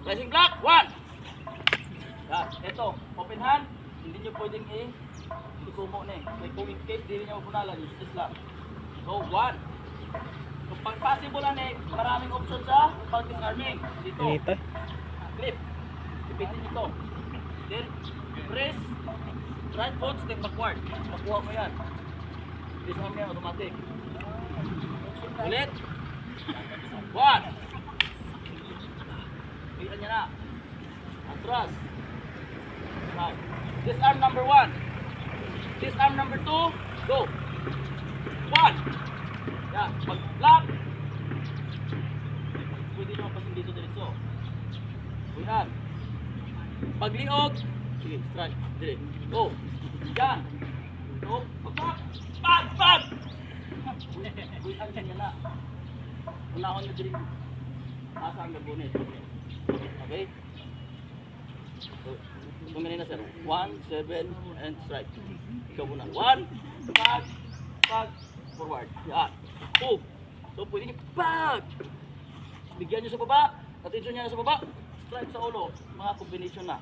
Rising block, 1. Yan, ito, open hand. Hindi nyo pwedeng isumo na eh. Like kung in case, hindi nyo mapunalan, use this lang. So, 1. Kung pag possible lang eh, maraming option sa pag-disarming. Dito, clip. Ipitin nyo to. Then, press, right foot, step backward. Makuha mo yan. Disarm yan, automatic. Ulit. 1. Pitan niya na. Atras. Right. Disarm number 1. Disarm number 2. Go. 1. Yan. Pag-block. Pwede nyo pasin dito diretso. Buyan. Pagliog. Sige, strike. Dire. Go. Yan. Go. Pag-block. Pag! Buyan niya na. Unahon nyo dire. Asa ang gabunit. Okay? So, kung ganun na sir, 1, 7, and strike. Ikaw muna. 1, pag, forward. Yan. 2. So, pwede nyo, pag! Bigyan nyo sa baba. Attention nyo na sa baba. Strike sa ulo. Mga combination na.